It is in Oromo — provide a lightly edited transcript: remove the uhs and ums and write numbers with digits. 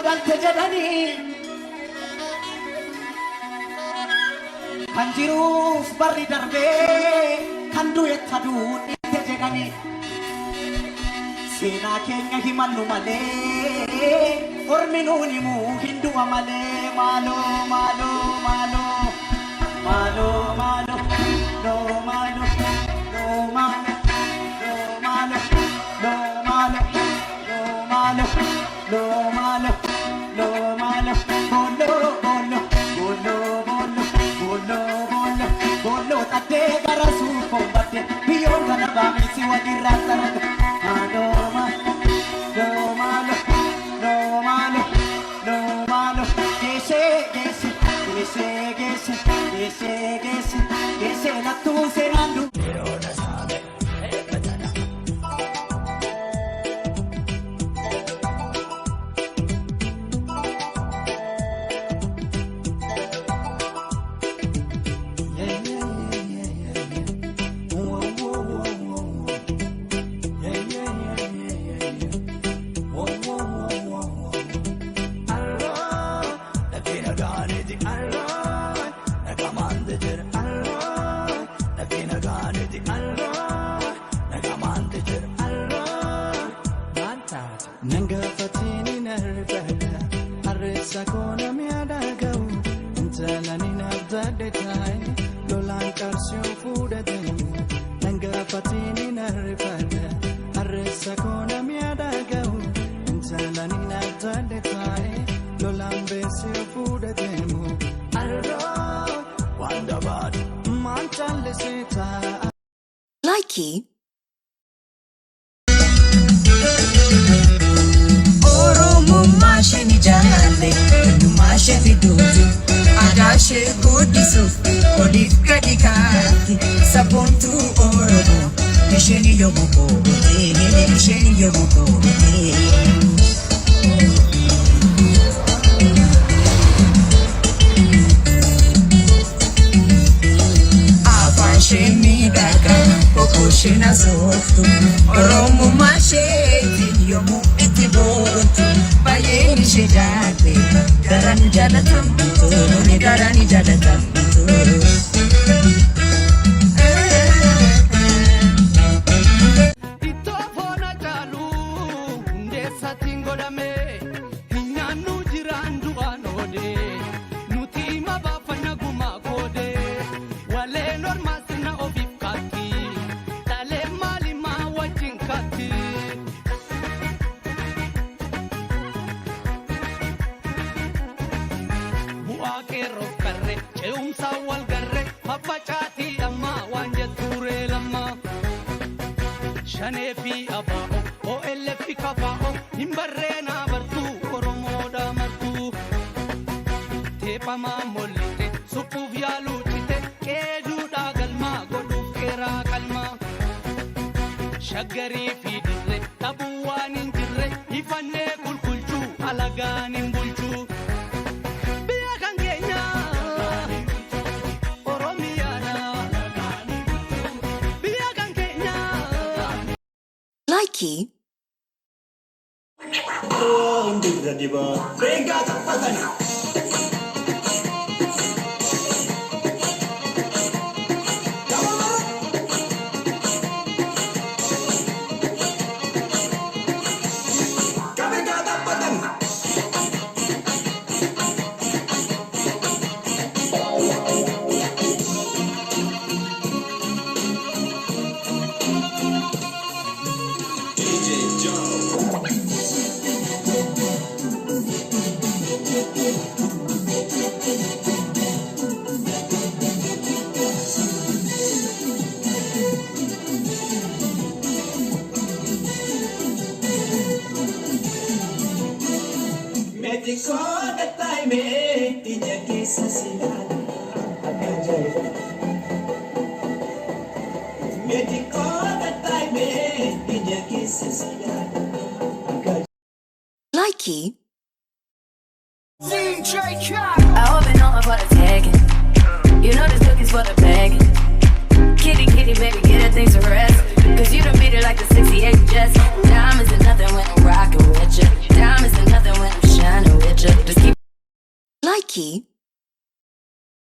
godaante jedhanii kan jiruuf barri darbee kan du'etti aduun dhiite jedhanii seenaa keenya himannu malee ormi nuun himuu hin du'a malee maaloo maaloo maaloo maaloo maaloo loo maaloo loo maaloo loo maaloo loo maaloo loo maaloo loo maaloo loo maaloo bolo bolo bolo bolo bolo bolo bolo tattee gara suukoon batte biyyoon kana baamisi walirraa sarate maaloo maaloo loo maaloo loo maaloo loo maaloo geessee geessee geessee geessee geessee geessee geessee lattuu seenaan du. Likey. Oromo mashini jale, mashini dudu, adashe godisu, olif kadikati, sabontu oromo, nisheni yobuko, nisheni yobuko. Shemi daga, koko shina softu. Oromo masheti, yomu iti botu. Bayeni shejate, darani jalatam buto, ni darani jalatam buto. Itofona jalu, ndesa tingodame, hinyanu jirandu anode, nutima bafanya guma kode, wale norma. Shanefi abao o elefi kabao himbarena bartu oromoda martu tepa mamolite supuvya lutite kejuda galma goduf kera kalma shagari fi dirre tabuwan injirre ifanne kulkulchu alaganin bulchu biya kangenya Likey. Likey. I hope you know I'm for the tagging. You know this cookie's for the bagging. Kitty, kitty, baby, get her things to rest. Cause you done beat it like the 68 Jets. Diamonds are nothing when I'm rockin' with ya. Diamonds are nothing when I'm shining with ya. likey.